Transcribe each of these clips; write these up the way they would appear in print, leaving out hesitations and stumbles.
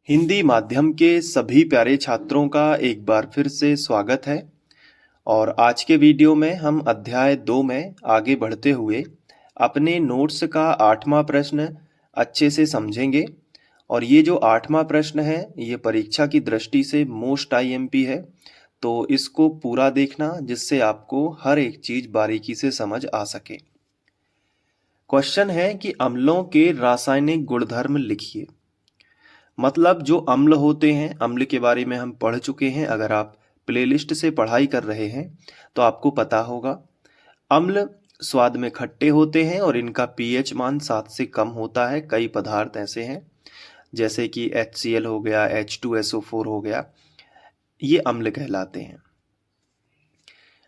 हिंदी माध्यम के सभी प्यारे छात्रों का एक बार फिर से स्वागत है। और आज के वीडियो में हम अध्याय 2 में आगे बढ़ते हुए अपने नोट्स का 8वां प्रश्न अच्छे से समझेंगे। और ये जो 8वां प्रश्न है ये परीक्षा की दृष्टि से मोस्ट आईएमपी है, तो इसको पूरा देखना जिससे आपको हर एक चीज बारीकी से समझ आ सके। क्वेश्चन है कि अम्लों के रासायनिक गुणधर्म लिखिए। मतलब जो अम्ल होते हैं, अम्ल के बारे में हम पढ़ चुके हैं। अगर आप प्लेलिस्ट से पढ़ाई कर रहे हैं तो आपको पता होगा। अम्ल स्वाद में खट्टे होते हैं और इनका पीएच मान 7 से कम होता है। कई पदार्थ ऐसे हैं जैसे कि HCl हो गया, H2SO4 हो गया, ये अम्ल कहलाते हैं।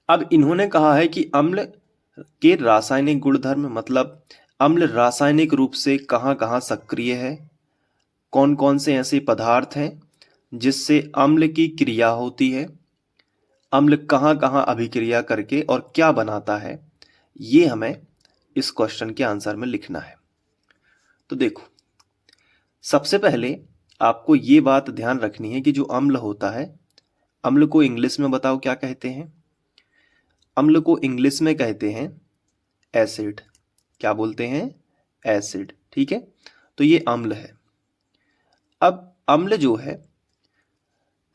अब इन्होंने कहा है कि अम्ल के रासायनिक गुणधर्म, मतलब अम्ल रासायनिक रूप से कहाँ कहाँ सक्रिय है, कौन कौन से ऐसे पदार्थ हैं जिससे अम्ल की क्रिया होती है, अम्ल कहाँ कहाँ अभिक्रिया करके और क्या बनाता है, ये हमें इस क्वेश्चन के आंसर में लिखना है। तो देखो, सबसे पहले आपको ये बात ध्यान रखनी है कि जो अम्ल होता है, अम्ल को इंग्लिश में बताओ क्या कहते हैं। अम्ल को इंग्लिश में कहते हैं एसिड। क्या बोलते हैं? एसिड। ठीक है, तो ये अम्ल है। अब अम्ल जो है,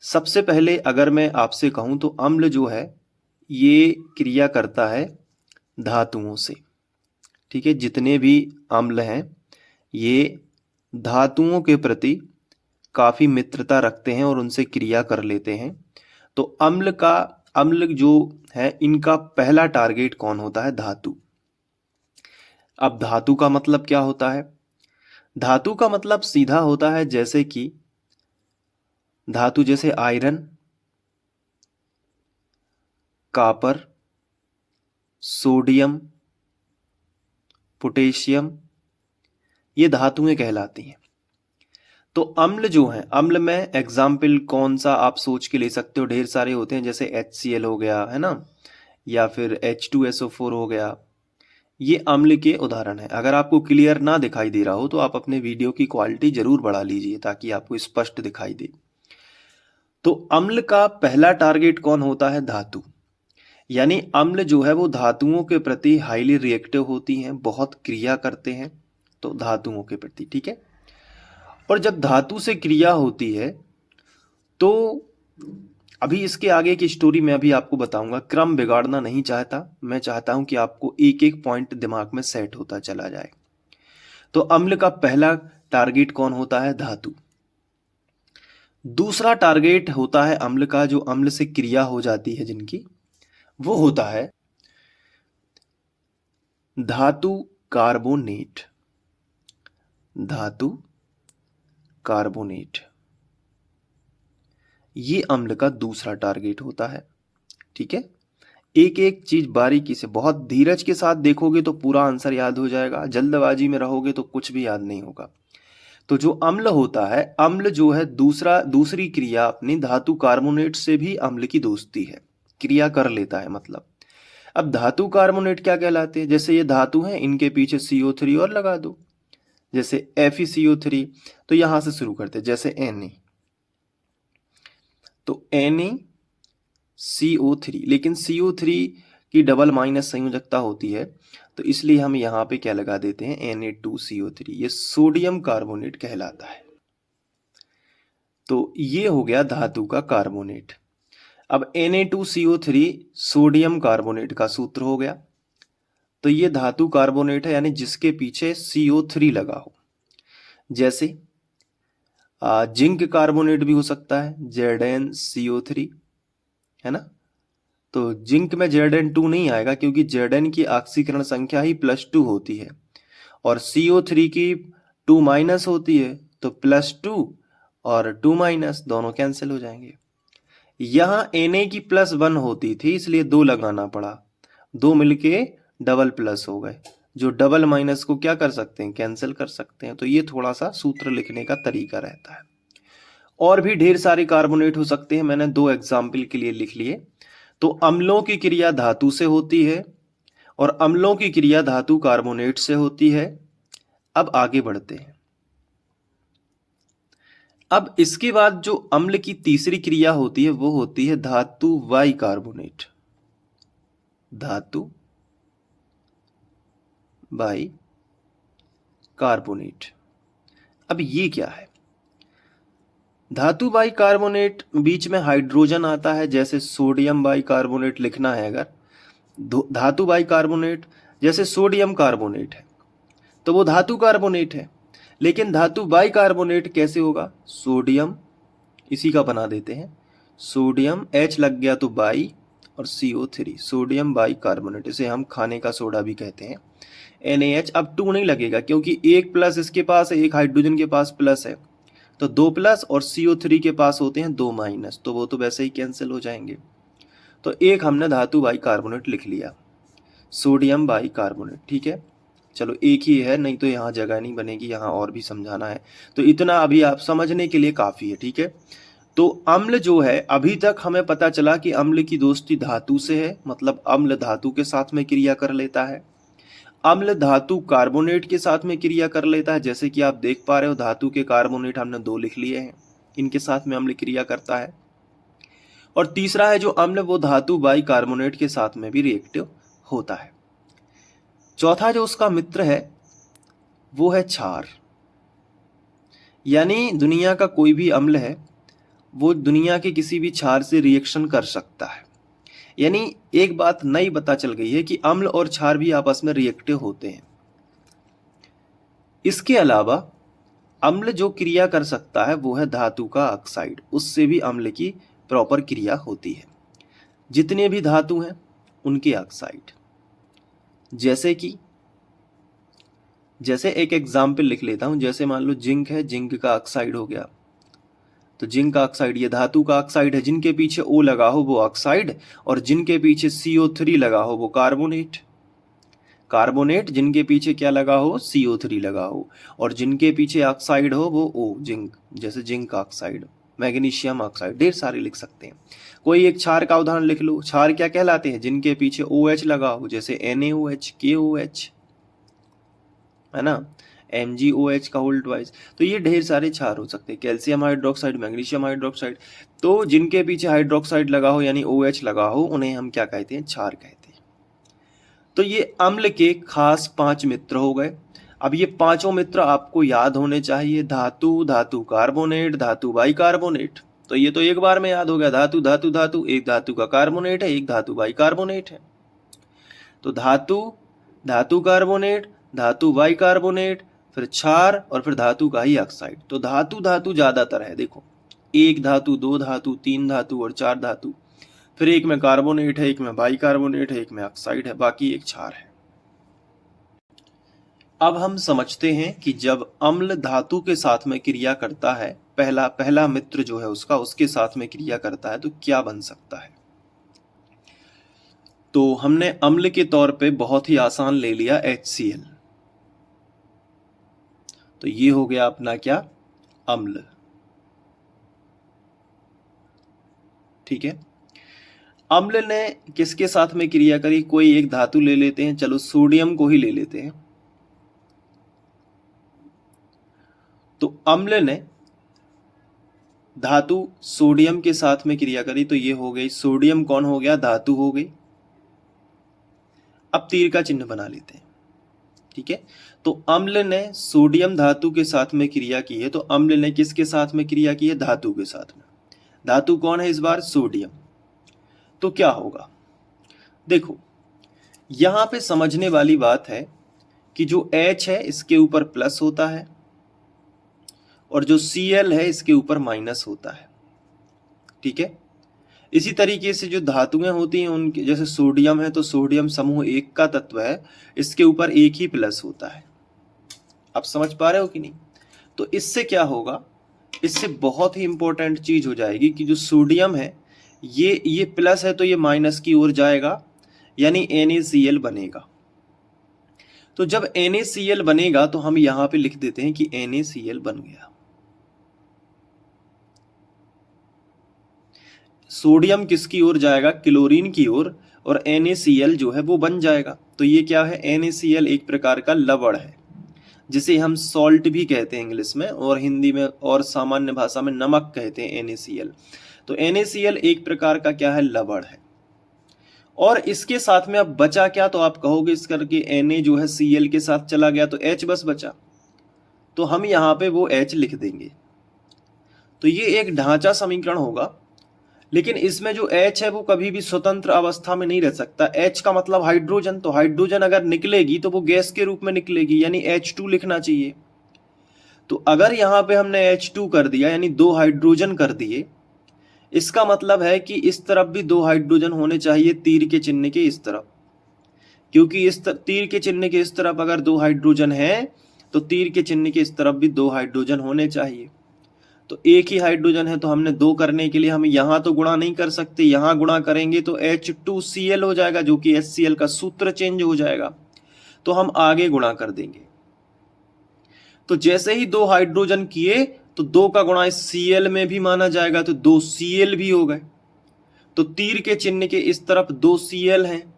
सबसे पहले अगर मैं आपसे कहूं तो अम्ल जो है ये क्रिया करता है धातुओं से। ठीक है, जितने भी अम्ल हैं ये धातुओं के प्रति काफी मित्रता रखते हैं और उनसे क्रिया कर लेते हैं। तो अम्ल जो है, इनका पहला टारगेट कौन होता है? धातु। अब धातु का मतलब क्या होता है? धातु का मतलब सीधा होता है जैसे कि धातु जैसे आयरन, कॉपर, सोडियम, पोटेशियम, ये धातुएं कहलाती हैं। तो अम्ल जो है, अम्ल में एग्जाम्पल कौन सा आप सोच के ले सकते हो? ढेर सारे होते हैं, जैसे HCl हो गया, है ना, या फिर H2SO4 हो गया। ये अम्ल के उदाहरण है। अगर आपको क्लियर ना दिखाई दे रहा हो तो आप अपने वीडियो की क्वालिटी जरूर बढ़ा लीजिए ताकि आपको स्पष्ट दिखाई दे। तो अम्ल का पहला टारगेट कौन होता है? धातु। यानी अम्ल जो है वो धातुओं के प्रति हाईली रिएक्टिव होती हैं, बहुत क्रिया करते हैं, तो धातुओं के प्रति। ठीक है, और जब धातु से क्रिया होती है तो अभी इसके आगे की स्टोरी मैं अभी आपको बताऊंगा। क्रम बिगाड़ना नहीं चाहता, मैं चाहता हूं कि आपको एक एक पॉइंट दिमाग में सेट होता चला जाए। तो अम्ल का पहला टारगेट कौन होता है? धातु। दूसरा टारगेट होता है अम्ल का, जो अम्ल से क्रिया हो जाती है जिनकी, वो होता है धातु कार्बोनेट। धातु कार्बोनेट, ये अम्ल का दूसरा टारगेट होता है। ठीक है, एक एक चीज बारीकी से, बहुत धीरज के साथ देखोगे तो पूरा आंसर याद हो जाएगा, जल्दबाजी में रहोगे तो कुछ भी याद नहीं होगा। तो जो अम्ल होता है, अम्ल जो है दूसरी क्रिया अपनी धातु कार्बोनेट से भी अम्ल की दोस्ती है, क्रिया कर लेता है। मतलब अब धातु कार्बोनेट क्या कहलाते हैं? जैसे ये धातु है, इनके पीछे CO3 और लगा दो, जैसे FeCO3। तो यहां से शुरू करते हैं, जैसे Na, तो NaCO3, लेकिन CO3 की डबल माइनस संयोजकता होती है, तो इसलिए हम यहाँ पे क्या लगा देते हैं? Na2CO3। ये सोडियम कार्बोनेट कहलाता है। तो ये हो गया धातु का कार्बोनेट। अब Na2CO3 सोडियम कार्बोनेट का सूत्र हो गया। तो ये धातु कार्बोनेट है, यानी जिसके पीछे CO3 लगा हो। जैसे जिंक कार्बोनेट भी हो सकता है, ZnCO3, है ना। तो जिंक में Zn2 नहीं आएगा क्योंकि Zn की ऑक्सीकरण संख्या ही +2 होती है और CO3 की 2 माइनस होती है, तो +2 और 2 माइनस दोनों कैंसिल हो जाएंगे। यहां Na की +1 होती थी, इसलिए 2 लगाना पड़ा, 2 मिलके डबल प्लस हो गए। जो डबल माइनस को क्या कर सकते हैं? कैंसिल कर सकते हैं। तो ये थोड़ा सा सूत्र लिखने का तरीका रहता है। और भी ढेर सारे कार्बोनेट हो सकते हैं, मैंने 2 एग्जाम्पल के लिए लिख लिए। तो अम्लों की क्रिया धातु से होती है और अम्लों की क्रिया धातु कार्बोनेट से होती है। अब आगे बढ़ते हैं। अब इसके बाद जो अम्ल की तीसरी क्रिया होती है वो होती है धातु बाई कार्बोनेट। धातु बाई कार्बोनेट। अब ये क्या है? धातु बाई कार्बोनेट, बीच में हाइड्रोजन आता है, जैसे सोडियम बाई कार्बोनेट लिखना है अगर धातु बाई कार्बोनेट, जैसे सोडियम कार्बोनेट है तो वो धातु कार्बोनेट है। लेकिन धातु बाई कार्बोनेट कैसे होगा? सोडियम इसी का बना देते हैं, सोडियम H लग गया तो बाई और CO3, सोडियम बाई कार्बोनेट। इसे हम खाने का सोडा भी कहते हैं। NaH, अब 2 नहीं लगेगा क्योंकि एक प्लस इसके पास है, एक हाइड्रोजन के पास प्लस है, तो 2 प्लस और CO3 के पास होते हैं 2 माइनस, तो वो तो वैसे ही कैंसिल हो जाएंगे। तो एक हमने धातु बाई कार्बोनेट लिख लिया, सोडियम बाई कार्बोनेट। ठीक है, चलो एक ही है, नहीं तो यहाँ जगह नहीं बनेगी, यहाँ और भी समझाना है, तो इतना अभी आप समझने के लिए काफ़ी है। ठीक है, तो अम्ल जो है, अभी तक हमें पता चला कि अम्ल की दोस्ती धातु से है, मतलब अम्ल धातु के साथ में क्रिया कर लेता है। अम्ल धातु कार्बोनेट के साथ में क्रिया कर लेता है, जैसे कि आप देख पा रहे हो धातु के कार्बोनेट हमने 2 लिख लिए हैं, इनके साथ में अम्ल क्रिया करता है। और तीसरा है जो अम्ल, वो धातु बाई कार्बोनेट के साथ में भी रिएक्टिव होता है। चौथा जो उसका मित्र है वो है क्षार, यानी दुनिया का कोई भी अम्ल है वो दुनिया के किसी भी क्षार से रिएक्शन कर सकता है। यानी एक बात नई पता चल गई है कि अम्ल और क्षार भी आपस में रिएक्टिव होते हैं। इसके अलावा अम्ल जो क्रिया कर सकता है वो है धातु का ऑक्साइड, उससे भी अम्ल की प्रॉपर क्रिया होती है। जितने भी धातु हैं उनके ऑक्साइड, जैसे एक एग्जाम्पल लिख लेता हूं, जैसे मान लो जिंक है, जिंक का ऑक्साइड हो गया, तो जिंक का ऑक्साइड ये धातु का ऑक्साइड है, जिनके पीछे O लगा हो वो ऑक्साइड, और जिनके पीछे CO3 लगा हो वो कार्बोनेट। कार्बोनेट जिनके पीछे क्या लगा हो? CO3 लगा हो, और जिनके पीछे ऑक्साइड हो वो O, जिंक, जैसे जिंक ऑक्साइड, मैग्नीशियम ऑक्साइड, ढेर सारे लिख सकते हैं। कोई एक क्षार का उदाहरण लिख लो। क्षार क्या कहलाते हैं? जिनके पीछे OH लगा हो, जैसे NaOH, KOH, है ना, MgOH का होल ट्वाइस। तो ये ढेर सारे क्षार हो सकते हैं, कैल्शियम हाइड्रोक्साइड, मैग्नीशियम हाइड्रोक्साइड। तो जिनके पीछे हाइड्रोक्साइड लगा हो यानी OH लगा हो, उन्हें हम क्या कहते हैं? क्षार कहते हैं। तो ये अम्ल के खास 5 मित्र हो गए। अब ये पांचों मित्र आपको याद होने चाहिए, धातु, धातु कार्बोनेट, धातु बाई कार्बोनेट। तो ये तो एक बार में याद हो गया, धातु धातु धातु, एक धातु का कार्बोनेट है, एक धातु बाई कार्बोनेट है। तो धातु, धातु कार्बोनेट, धातु बाई कार्बोनेट, फिर क्षार, और फिर धातु का ही ऑक्साइड। तो धातु धातु ज्यादातर है, देखो, एक धातु, 2 धातु, 3 धातु और 4 धातु। फिर एक में कार्बोनेट है, एक में बाई कार्बोनेट है, एक में ऑक्साइड है, बाकी एक क्षार है। अब हम समझते हैं कि जब अम्ल धातु के साथ में क्रिया करता है, पहला मित्र जो है उसका, उसके साथ में क्रिया करता है, तो क्या बन सकता है। तो हमने अम्ल के तौर पे बहुत ही आसान ले लिया HCl। तो ये हो गया अपना क्या? अम्ल। ठीक है, अम्ल ने किसके साथ में क्रिया करी? कोई एक धातु ले लेते हैं, चलो सोडियम को ही ले लेते हैं। तो अम्ल ने धातु सोडियम के साथ में क्रिया करी, तो ये हो गई, सोडियम कौन हो गया? धातु हो गई। अब तीर का चिन्ह बना लेते हैं। ठीक है, तो अम्ल ने सोडियम धातु के साथ में क्रिया की है, तो अम्ल ने किसके साथ में क्रिया की है? धातु के साथ में। धातु कौन है इस बार? सोडियम। तो क्या होगा? देखो, यहां पे समझने वाली बात है कि जो H है इसके ऊपर प्लस होता है, और जो Cl है इसके ऊपर माइनस होता है। ठीक है, इसी तरीके से जो धातुएं होती हैं उनके, जैसे सोडियम है तो सोडियम समूह 1 का तत्व है, इसके ऊपर एक ही प्लस होता है। आप समझ पा रहे हो कि नहीं? तो इससे क्या होगा? इससे बहुत ही इंपॉर्टेंट चीज हो जाएगी कि जो सोडियम है ये प्लस है तो ये माइनस की ओर जाएगा, यानी NaCl बनेगा। तो जब NaCl बनेगा तो हम यहां पे लिख देते हैं कि NaCl बन गया। सोडियम किसकी ओर जाएगा? क्लोरीन की ओर, और NaCl जो है वो बन जाएगा। तो ये क्या है? NaCl एक प्रकार का लवण है। जिसे हम सॉल्ट भी कहते हैं इंग्लिश में, और हिंदी में और सामान्य भाषा में नमक कहते हैं, NaCl। तो NaCl एक प्रकार का क्या है, लवण है। और इसके साथ में अब बचा क्या, तो आप कहोगे इस करके Na जो है Cl के साथ चला गया तो H बस बचा, तो हम यहाँ पे वो H लिख देंगे। तो ये एक ढांचा समीकरण होगा, लेकिन इसमें जो H है वो कभी भी स्वतंत्र अवस्था में नहीं रह सकता। H का मतलब हाइड्रोजन, तो हाइड्रोजन अगर निकलेगी तो वो गैस के रूप में निकलेगी, यानी H2 लिखना चाहिए। तो अगर यहाँ पे हमने H2 कर दिया यानी 2 हाइड्रोजन कर दिए, इसका मतलब है कि इस तरफ भी 2 हाइड्रोजन होने चाहिए तीर के चिन्ह के इस तरफ, क्योंकि इस तीर के चिन्ह के इस तरफ अगर 2 हाइड्रोजन है तो तीर के चिन्ह के इस तरफ भी 2 हाइड्रोजन होने चाहिए। तो एक ही हाइड्रोजन है तो हमने 2 करने के लिए हम यहाँ तो गुणा नहीं कर सकते, यहाँ गुणा करेंगे तो H2Cl हो जाएगा, जो कि HCl का सूत्र चेंज हो जाएगा, तो हम आगे गुणा कर देंगे। तो जैसे ही 2 हाइड्रोजन किए तो 2 का गुणा इस Cl में भी माना जाएगा, तो 2 Cl भी हो गए। तो तीर के चिन्ह के इस तरफ 2 Cl हैं,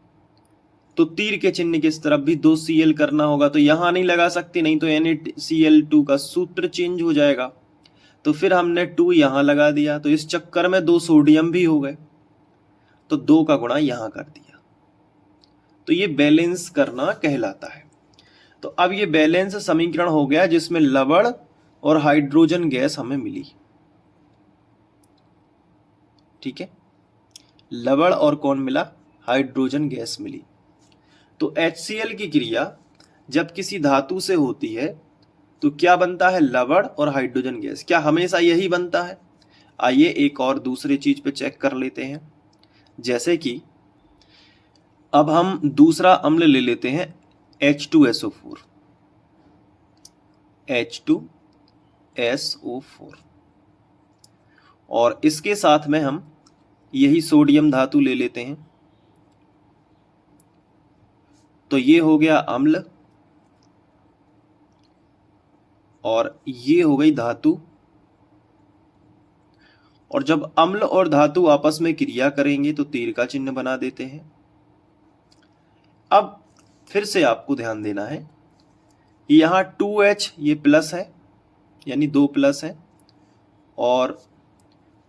तो तीर के चिन्ह के इस तरफ भी 2 Cl करना होगा, तो यहां नहीं लगा सकते, नहीं तो NaCl2 का सूत्र चेंज हो जाएगा। तो फिर हमने 2 यहां लगा दिया, तो इस चक्कर में 2 सोडियम भी हो गए, तो 2 का गुणा यहां कर दिया। तो ये बैलेंस करना कहलाता है। तो अब ये बैलेंस समीकरण हो गया जिसमें लवण और हाइड्रोजन गैस हमें मिली। ठीक है, लवण और कौन मिला, हाइड्रोजन गैस मिली। तो HCl की क्रिया जब किसी धातु से होती है तो क्या बनता है, लवण और हाइड्रोजन गैस। क्या हमेशा यही बनता है? आइए एक और दूसरी चीज पे चेक कर लेते हैं। जैसे कि अब हम दूसरा अम्ल ले लेते हैं H2SO4, H2SO4, और इसके साथ में हम यही सोडियम धातु ले लेते हैं। तो ये हो गया अम्ल और ये हो गई धातु। और जब अम्ल और धातु आपस में क्रिया करेंगे तो तीर का चिन्ह बना देते हैं। अब फिर से आपको ध्यान देना है, यहाँ 2H ये प्लस है, यानी 2 प्लस है, और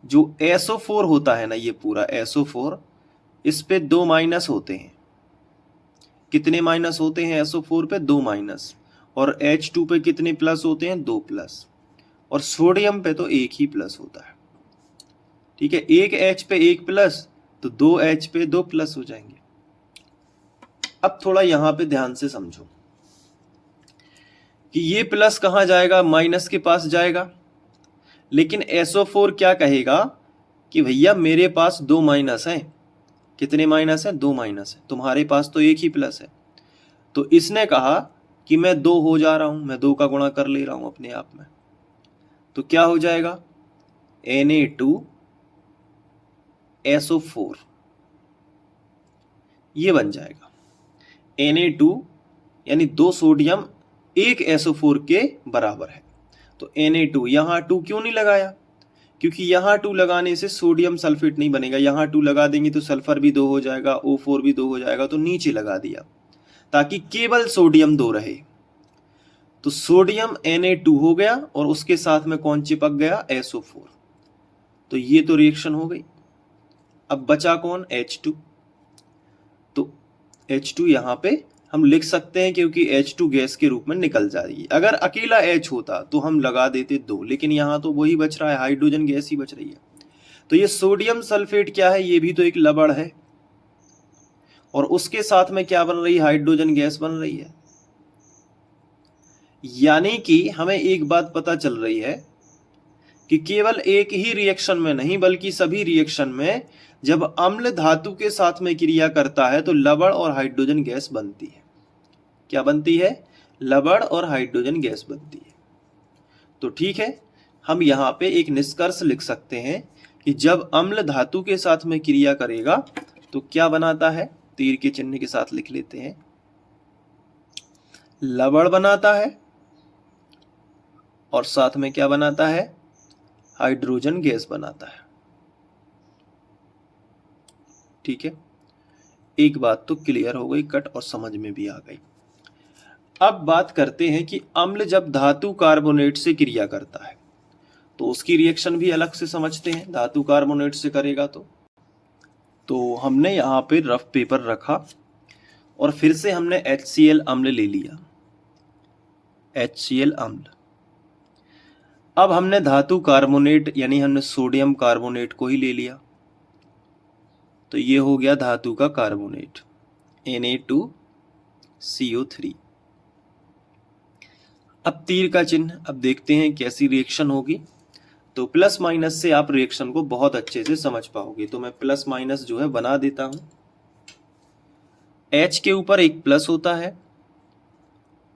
जो SO4 होता है ना, ये पूरा SO4, इस पे 2 माइनस होते हैं। कितने माइनस होते हैं SO4 पे, 2 माइनस। और H2 पे कितने प्लस होते हैं, 2 प्लस। और सोडियम पे तो 1 ही प्लस होता है। ठीक है, एक H पे 1 प्लस तो 2H पे 2 प्लस हो जाएंगे। अब थोड़ा यहां पे ध्यान से समझो कि ये प्लस कहां जाएगा, माइनस के पास जाएगा। लेकिन SO4 क्या कहेगा कि भैया मेरे पास 2 माइनस हैं। कितने माइनस है, 2 माइनस है, तुम्हारे पास तो 1 ही प्लस है। तो इसने कहा कि मैं 2 हो जा रहा हूं, मैं 2 का गुणा कर ले रहा हूं अपने आप में। तो क्या हो जाएगा, Na2SO4 ये बन जाएगा। Na2 यानी 2 सोडियम 1 SO4 के बराबर है। तो Na2, यहां 2 क्यों नहीं लगाया, क्योंकि यहां 2 लगाने से सोडियम सल्फेट नहीं बनेगा। यहां 2 लगा देंगे तो सल्फर भी 2 हो जाएगा, O4 भी 2 हो जाएगा, तो नीचे लगा दिया ताकि केवल सोडियम 2 रहे। तो सोडियम Na2 हो गया और उसके साथ में कौन चिपक गया, SO4। तो ये तो रिएक्शन हो गई। अब बचा कौन, H2। तो H2 यहां पे हम लिख सकते हैं क्योंकि H2 गैस के रूप में निकल जाएगी। अगर अकेला H होता तो हम लगा देते 2, लेकिन यहां तो वही बच रहा है, हाइड्रोजन गैस ही बच रही है। तो ये सोडियम सल्फेट क्या है, ये भी तो एक लवण है, और उसके साथ में क्या बन रही है, हाइड्रोजन गैस बन रही है। यानी कि हमें एक बात पता चल रही है कि केवल एक ही रिएक्शन में नहीं बल्कि सभी रिएक्शन में जब अम्ल धातु के साथ में क्रिया करता है तो लवण और हाइड्रोजन गैस बनती है। क्या बनती है, लवण और हाइड्रोजन गैस बनती है। तो ठीक है, हम यहाँ पे एक निष्कर्ष लिख सकते हैं कि जब अम्ल धातु के साथ में क्रिया करेगा तो क्या बनाता है, तीर के चिन्ह के साथ लिख लेते हैं, लवण बनाता है और साथ में क्या बनाता है, हाइड्रोजन गैस बनाता है। ठीक है, एक बात तो क्लियर हो गई, कट और समझ में भी आ गई। अब बात करते हैं कि अम्ल जब धातु कार्बोनेट से क्रिया करता है तो उसकी रिएक्शन भी अलग से समझते हैं। धातु कार्बोनेट से करेगा तो हमने यहाँ पे रफ पेपर रखा और फिर से हमने HCl अम्ल ले लिया, HCl अम्ल। अब हमने धातु कार्बोनेट यानी हमने सोडियम कार्बोनेट को ही ले लिया, तो ये हो गया धातु का कार्बोनेट Na2CO3। अब तीर का चिन्ह, अब देखते हैं कैसी रिएक्शन होगी। तो प्लस माइनस से आप रिएक्शन को बहुत अच्छे से समझ पाओगे। तो मैं प्लस माइनस जो है बना देता हूं। H के ऊपर एक प्लस होता है,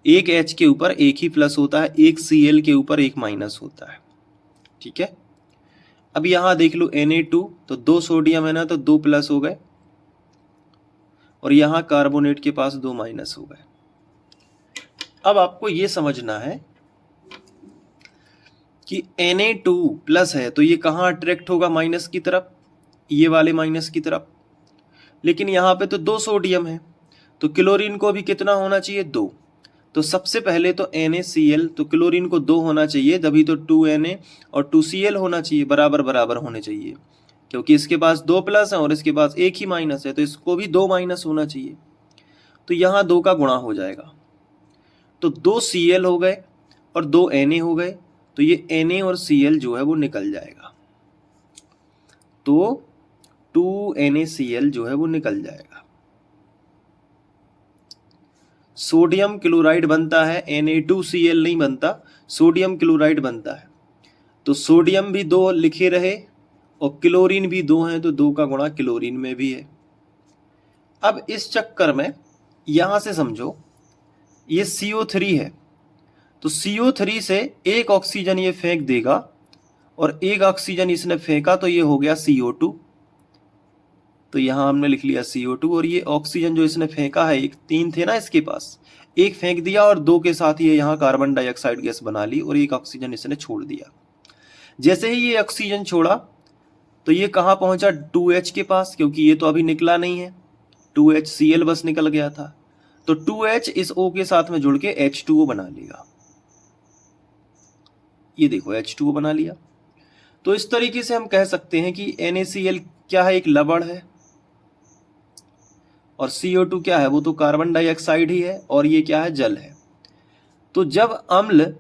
एक H के ऊपर एक ही प्लस होता है, एक Cl के ऊपर एक माइनस होता है। ठीक है, अब यहां देख लो Na2, तो 2 सोडियम है ना, तो 2 प्लस हो गए और यहां कार्बोनेट के पास 2 माइनस हो गए। अब आपको यह समझना है कि Na2 प्लस है तो ये कहां अट्रैक्ट होगा, माइनस की तरफ, ये वाले माइनस की तरफ। लेकिन यहां पे तो 2 सोडियम है, तो क्लोरीन को भी कितना होना चाहिए, 2। तो सबसे पहले तो NaCl, तो क्लोरीन को 2 होना चाहिए, तभी तो 2Na और 2Cl होना चाहिए, बराबर बराबर होने चाहिए, क्योंकि इसके पास 2 प्लस है और इसके पास एक ही माइनस है, तो इसको भी 2 माइनस होना चाहिए। तो यहाँ 2 का गुणा हो जाएगा, तो 2 Cl हो गए और 2 Na हो गए, तो ये Na और Cl जो है वो निकल जाएगा, तो 2 NaCl जो है वो निकल जाएगा। सोडियम क्लोराइड बनता है, Na2Cl नहीं बनता, सोडियम क्लोराइड बनता है। तो सोडियम भी 2 लिखे रहे और क्लोरीन भी 2 है, तो 2 का गुणा क्लोरीन में भी है। अब इस चक्कर में यहां से समझो ये CO3 है, तो CO3 से एक ऑक्सीजन ये फेंक देगा और एक ऑक्सीजन इसने फेंका, तो ये हो गया CO2। तो यहां हमने लिख लिया CO2, और ये ऑक्सीजन जो इसने फेंका है, एक 3 थे ना इसके पास, एक फेंक दिया और 2 के साथ ये यहाँ कार्बन डाइऑक्साइड गैस बना ली और एक ऑक्सीजन इसने छोड़ दिया। जैसे ही ये ऑक्सीजन छोड़ा तो ये कहाँ पहुंचा, 2H के पास, क्योंकि ये तो अभी निकला नहीं है, 2HCl बस निकल गया था। तो 2H इस O के साथ में जुड़ के H2O बना लेगा। ये देखो H2O बना लिया। तो इस तरीके से हम कह सकते हैं कि NaCl क्या है, एक लवण है, और CO2 क्या है, वो तो कार्बन डाइऑक्साइड ही है, और ये क्या है, जल है। तो जब अम्ल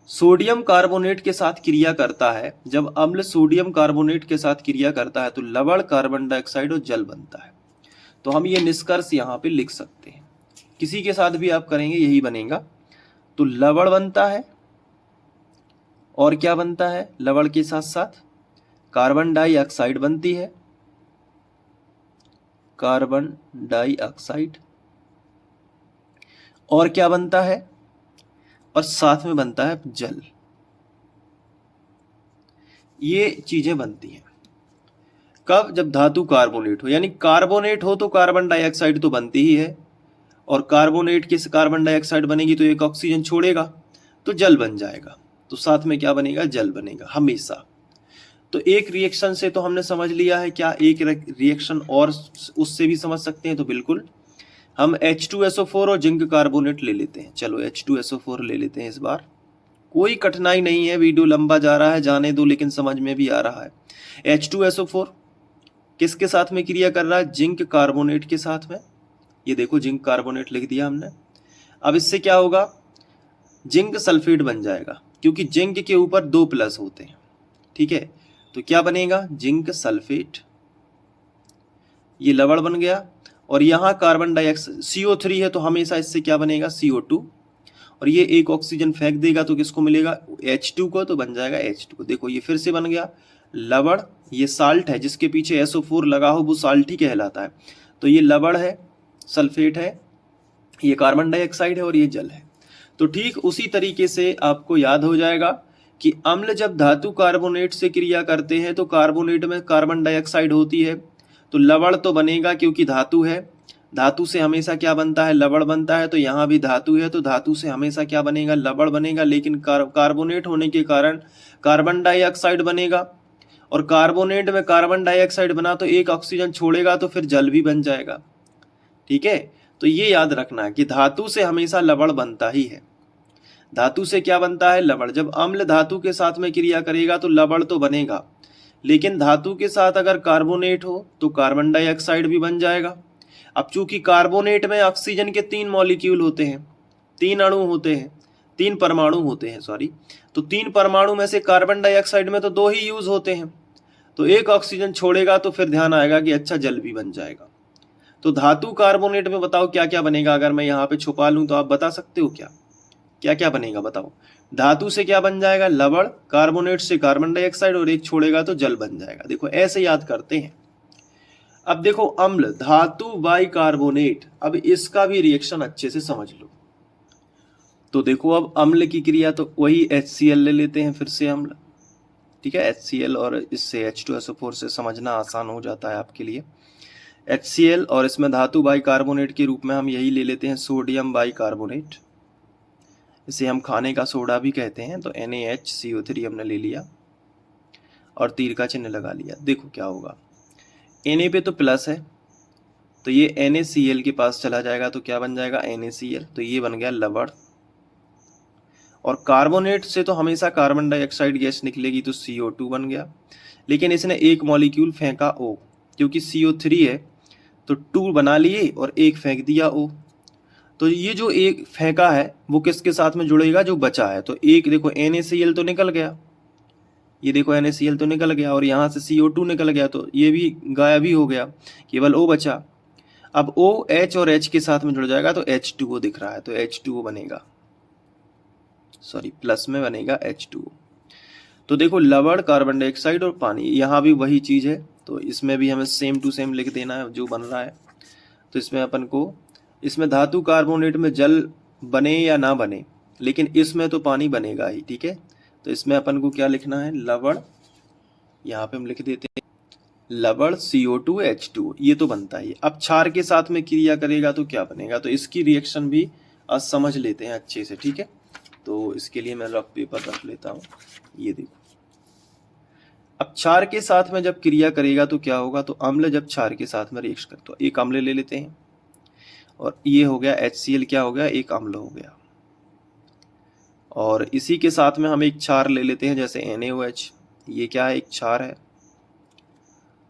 सोडियम कार्बोनेट के साथ क्रिया करता है, जब अम्ल सोडियम कार्बोनेट के साथ क्रिया करता है तो लवण कार्बन डाइऑक्साइड और जल बनता है। तो हम ये निष्कर्ष यहाँ पे लिख सकते हैं, किसी के साथ भी आप करेंगे यही बनेगा। तो लवण बनता है, और क्या बनता है, लवण के साथ साथ कार्बन डाइऑक्साइड बनती है, कार्बन डाइऑक्साइड, और क्या बनता है, और साथ में बनता है जल। ये चीजें बनती हैं कब, जब धातु कार्बोनेट हो, यानी कार्बोनेट हो तो कार्बन डाइऑक्साइड तो बनती ही है, और कार्बोनेट के कार्बन डाइऑक्साइड बनेगी तो एक ऑक्सीजन छोड़ेगा तो जल बन जाएगा, तो साथ में क्या बनेगा, जल बनेगा हमेशा। तो एक रिएक्शन से तो हमने समझ लिया है, क्या एक रिएक्शन और उससे भी समझ सकते हैं, तो बिल्कुल हम H2SO4 और जिंक कार्बोनेट ले लेते हैं। चलो H2SO4 ले लेते हैं इस बार, कोई कठिनाई नहीं है, वीडियो लंबा जा रहा है जाने दो, लेकिन समझ में भी आ रहा है। H2SO4 किसके साथ में क्रिया कर रहा है, जिंक कार्बोनेट के साथ में। ये देखो जिंक कार्बोनेट लिख दिया हमने। अब इससे क्या होगा, जिंक सल्फेट बन जाएगा, क्योंकि जिंक के ऊपर 2 प्लस होते हैं। ठीक है, तो क्या बनेगा, जिंक सल्फेट, ये लवण बन गया। और यहाँ कार्बन डाइऑक्साइड CO3 है, तो हमेशा इससे क्या बनेगा, CO2, और ये एक ऑक्सीजन फेंक देगा तो किसको मिलेगा, H2 को, तो बन जाएगा H2। देखो ये फिर से बन गया लवण, ये साल्ट है, जिसके पीछे SO4 लगा हो वो साल्ट ही कहलाता है। तो ये लवण है, सल्फेट है, ये कार्बन डाइऑक्साइड है, और ये जल है। तो ठीक उसी तरीके से आपको याद हो जाएगा कि अम्ल जब धातु कार्बोनेट से क्रिया करते हैं तो कार्बोनेट में कार्बन डाइऑक्साइड होती है, तो लवण तो बनेगा, क्योंकि धातु है, धातु से हमेशा क्या बनता है, लवण बनता है। तो यहाँ भी धातु है, तो धातु से हमेशा क्या बनेगा, लवण बनेगा। लेकिन कार्बोनेट होने के कारण कार्बन डाइऑक्साइड बनेगा, और कार्बोनेट में कार्बन डाइऑक्साइड बना तो एक ऑक्सीजन छोड़ेगा, तो फिर जल भी बन जाएगा। ठीक है, तो तो ये याद रखना कि धातु से हमेशा लवण बनता ही है। धातु से क्या बनता है? लवण। जब अम्ल धातु के साथ में क्रिया करेगा तो लवण तो बनेगा, लेकिन धातु के साथ अगर कार्बोनेट हो तो कार्बन डाइऑक्साइड भी बन जाएगा। अब चूंकि कार्बोनेट में ऑक्सीजन के 3 मॉलिक्यूल होते हैं, 3 अणु होते हैं, 3 परमाणु होते हैं, सॉरी, तो 3 परमाणु में से कार्बन डाइऑक्साइड में तो 2 ही यूज होते हैं, तो एक ऑक्सीजन छोड़ेगा तो फिर ध्यान आएगा कि अच्छा जल भी बन जाएगा। तो धातु कार्बोनेट में बताओ क्या क्या बनेगा? अगर मैं यहाँ पे छुपा लूं तो आप बता सकते हो क्या क्या क्या बनेगा? बताओ। धातु से क्या बन जाएगा? लवण। कार्बोनेट से कार्बन डाइऑक्साइड, और एक छोड़ेगा तो जल बन जाएगा। देखो ऐसे याद करते हैं। अब देखो अम्ल, धातु बाई कार्बोनेट, अब इसका भी रिएक्शन अच्छे से समझ लो। तो देखो अब अम्ल की क्रिया तो वही HCl ले लेते हैं फिर से अम्ल, ठीक है, HCl, और इससे H2SO4 से समझना आसान हो जाता है आपके लिए। HCl, और इसमें धातु बाई कार्बोनेट के रूप में हम यही ले लेते हैं सोडियम बाई कार्बोनेट, इसे हम खाने का सोडा भी कहते हैं। तो NaHCO3 हमने ले लिया और तीर का चिन्ह लगा लिया। देखो क्या होगा, Na पे तो प्लस है तो ये NaCl के पास चला जाएगा तो क्या बन जाएगा? NaCl, तो ये बन गया लवण। और कार्बोनेट से तो हमेशा कार्बन डाइऑक्साइड गैस निकलेगी तो CO2 बन गया, लेकिन इसने एक मॉलिक्यूल फेंका O, क्योंकि CO3 है तो 2 बना लिए और एक फेंक दिया O। तो ये जो एक फेंका है वो किसके साथ में जुड़ेगा? जो बचा है। तो एक देखो NaCl तो निकल गया, ये देखो NaCl तो निकल गया, और यहाँ से CO2 निकल गया तो ये भी गायब ही हो गया, केवल O बचा। अब O H और H के साथ में जुड़ जाएगा तो H2O दिख रहा है, तो H2O बनेगा, सॉरी प्लस में बनेगा H2O। तो देखो लवण, कार्बन डाइऑक्साइड और पानी, यहाँ भी वही चीज है, तो इसमें भी हमें सेम टू सेम लिख देना है जो बन रहा है। तो इसमें अपन को, इसमें धातु कार्बोनेट में जल बने या ना बने, लेकिन इसमें तो पानी बनेगा ही, ठीक है। तो इसमें अपन को क्या लिखना है? लवण, यहाँ पे हम लिख देते हैं लवण CO2 H2O, ये तो बनता ही है। अब क्षार के साथ में क्रिया करेगा तो क्या बनेगा? तो इसकी रिएक्शन भी आज समझ लेते हैं अच्छे से, ठीक है। तो इसके लिए मैं रफ पेपर रख लेता हूँ, ये देखो। अब क्षार के साथ में जब क्रिया करेगा तो क्या होगा? तो अम्ल जब क्षार के साथ में रिएक्शन करता है, तो एक अम्ल ले लेते हैं, और ये हो गया HCl, क्या हो गया? एक अम्ल हो गया। और इसी के साथ में हम एक क्षार ले लेते हैं, जैसे NaOH, ये क्या है? एक क्षार है,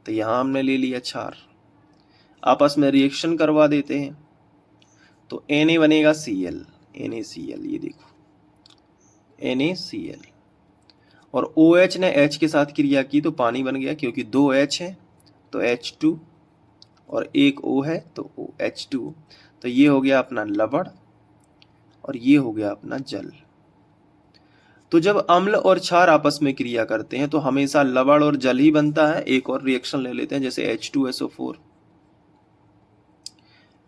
तो यहाँ हमने ले लिया क्षार। आपस में रिएक्शन करवा देते हैं तो Na बनेगा Cl, NaCl, ये देखो NaCl। और OH ने H के साथ क्रिया की तो पानी बन गया, क्योंकि 2 H है तो H2, और एक O है तो H2O। तो ये हो गया अपना लवण, और ये हो गया अपना जल। तो जब अम्ल और क्षार आपस में क्रिया करते हैं तो हमेशा लवण और जल ही बनता है। एक और रिएक्शन ले लेते हैं, जैसे H2SO4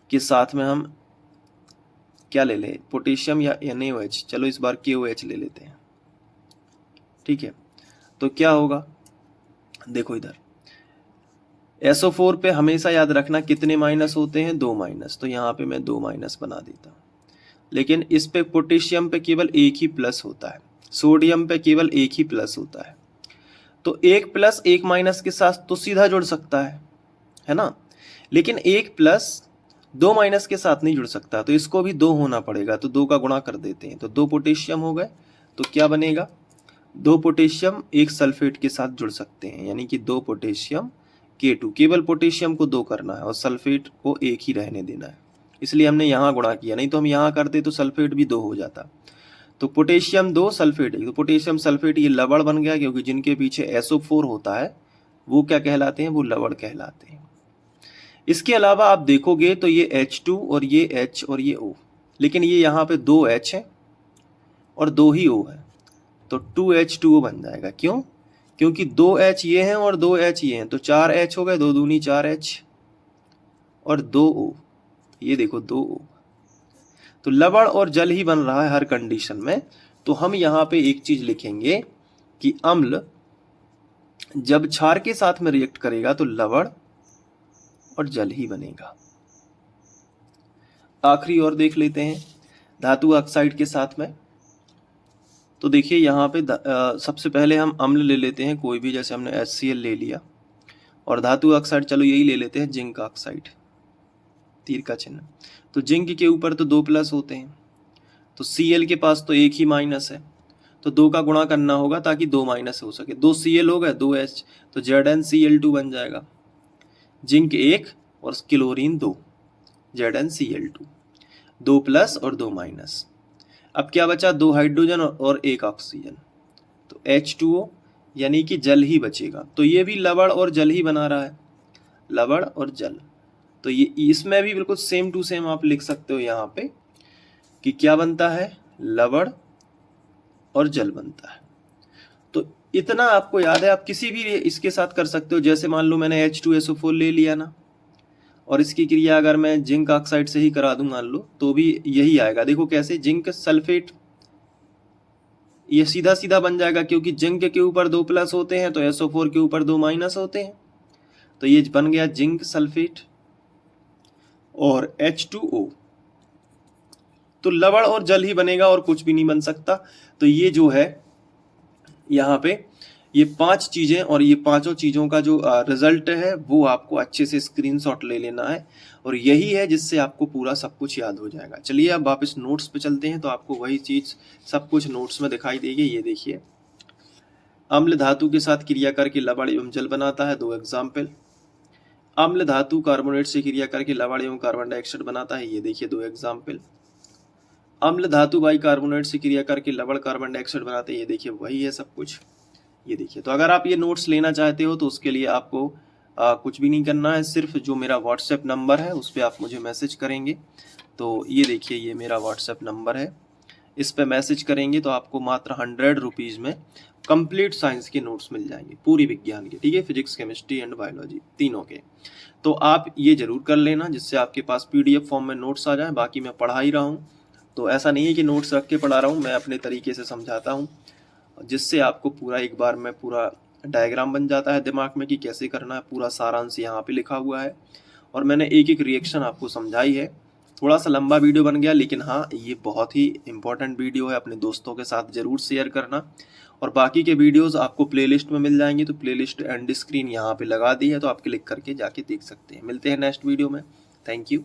के साथ में हम क्या ले लें? पोटेशियम या NaOH, चलो इस बार KOH ले लेते हैं, ठीक है। तो क्या होगा? देखो इधर SO4 पे हमेशा याद रखना कितने माइनस होते हैं? 2 माइनस, तो यहाँ पे मैं 2 माइनस बना देता हूँ। लेकिन इस पे पोटेशियम पे केवल एक ही प्लस होता है, सोडियम पे केवल एक ही प्लस होता है। तो एक प्लस एक माइनस के साथ तो सीधा जुड़ सकता है ना, लेकिन एक प्लस 2 माइनस के साथ नहीं जुड़ सकता, तो इसको भी 2 होना पड़ेगा। तो 2 का गुणा कर देते हैं, तो 2 पोटेशियम हो गए। तो क्या बनेगा? 2 पोटेशियम एक सल्फेट के साथ जुड़ सकते हैं, यानी कि 2 पोटेशियम K2। केवल पोटेशियम को 2 करना है और सल्फेट को एक ही रहने देना है, इसलिए हमने यहाँ गुणा किया, नहीं तो हम यहाँ करते तो सल्फेट भी 2 हो जाता। तो पोटेशियम 2, सल्फेट 1, तो पोटेशियम सल्फेट ये लवण बन गया, क्योंकि जिनके पीछे SO4 होता है वो क्या कहलाते हैं? वो लवण कहलाते हैं। इसके अलावा आप देखोगे तो ये H2 और ये H और ये O, लेकिन ये यहाँ पे 2 H है और 2 ही O है, तो 2H2O बन जाएगा। क्यों? क्योंकि 2 H ये हैं और 2 H ये हैं, तो 4 H हो गए, 2 दूनी 4 H और 2 O, ये देखो 2 O। तो लवण और जल ही बन रहा है हर कंडीशन में। तो हम यहाँ पे एक चीज लिखेंगे कि अम्ल जब क्षार के साथ में रिएक्ट करेगा तो लवण और जल ही बनेगा। आखिरी और देख लेते हैं धातु ऑक्साइड के साथ में। तो देखिए यहाँ पे सबसे पहले हम अम्ल ले लेते हैं कोई भी, जैसे हमने HCl ले लिया, और धातु ऑक्साइड चलो यही ले लेते हैं जिंक ऑक्साइड। तीर का चिन्ह। तो जिंक के ऊपर तो 2 प्लस होते हैं, तो Cl के पास तो एक ही माइनस है, तो 2 का गुणा करना होगा ताकि 2 माइनस हो सके। 2 Cl हो गए, 2 H, तो ZnCl2 बन जाएगा। जिंक 1 और क्लोरीन 2, ZnCl2, 2 प्लस और 2 माइनस। अब क्या बचा, 2 हाइड्रोजन और 1 ऑक्सीजन, तो H2O, यानी कि जल ही बचेगा। तो ये भी लवण और जल ही बना रहा है, लवण और जल। तो ये इसमें भी बिल्कुल सेम टू सेम आप लिख सकते हो यहाँ पे कि क्या बनता है, लवण और जल बनता है। तो इतना आपको याद है, आप किसी भी इसके साथ कर सकते हो। जैसे मान लो मैंने H2SO4 ले लिया ना, और इसकी क्रिया अगर मैं जिंक ऑक्साइड से ही करा दूं मान लो, तो भी यही आएगा। देखो कैसे, जिंक सल्फेट, ये सीधा सीधा बन जाएगा क्योंकि जिंक के ऊपर 2 प्लस होते हैं तो SO4 के ऊपर 2 माइनस होते हैं, तो ये बन गया जिंक सल्फेट और H2O। तो लवण और जल ही बनेगा और कुछ भी नहीं बन सकता। तो ये जो है यहाँ पे ये 5 चीजें, और ये पांचों चीजों का जो रिजल्ट है वो आपको अच्छे से स्क्रीनशॉट ले लेना है, और यही है जिससे आपको पूरा सब कुछ याद हो जाएगा। चलिए अब वापस नोट्स पे चलते हैं, तो आपको वही चीज सब कुछ नोट्स में दिखाई देगी। ये देखिए, अम्ल धातु के साथ क्रिया करके लवण एवं जल बनाता है, 2 एग्जाम्पल। अम्ल धातु कार्बोनेट से क्रिया करके लवण एवं कार्बन डाइऑक्साइड बनाता है, ये देखिए 2 एग्जाम्पल। अम्ल धातु बाइकार्बोनेट से क्रिया करके लवण कार्बन डाइऑक्साइड बनाते हैं, ये देखिए वही है सब कुछ, ये देखिए। तो अगर आप ये नोट्स लेना चाहते हो तो उसके लिए आपको कुछ भी नहीं करना है, सिर्फ जो मेरा व्हाट्सएप नंबर है उस पर आप मुझे मैसेज करेंगे। तो ये देखिए, ये मेरा व्हाट्सएप नंबर है, इस पे मैसेज करेंगे तो आपको मात्र 100 रुपीज़ में कंप्लीट साइंस के नोट्स मिल जाएंगे, पूरी विज्ञान के, ठीक है, फिजिक्स केमिस्ट्री एंड बायोलॉजी तीनों के। तो आप ये जरूर कर लेना जिससे आपके पास PDF फॉर्म में नोट्स आ जाए। बाकी मैं पढ़ा ही रहा हूँ, तो ऐसा नहीं है कि नोट्स रख के पढ़ा रहा हूँ, मैं अपने तरीके से समझाता हूँ, जिससे आपको पूरा एक बार में पूरा डायग्राम बन जाता है दिमाग में कि कैसे करना है। पूरा सारांश यहाँ पे लिखा हुआ है, और मैंने एक एक रिएक्शन आपको समझाई है। थोड़ा सा लंबा वीडियो बन गया, लेकिन हाँ ये बहुत ही इंपॉर्टेंट वीडियो है, अपने दोस्तों के साथ ज़रूर शेयर करना। और बाकी के वीडियोस आपको प्लेलिस्ट में मिल जाएंगे, तो प्लेलिस्ट एंड स्क्रीन यहाँ पे लगा दी है, तो आप क्लिक करके जाके देख सकते हैं। मिलते हैं नेक्स्ट वीडियो में, थैंक यू।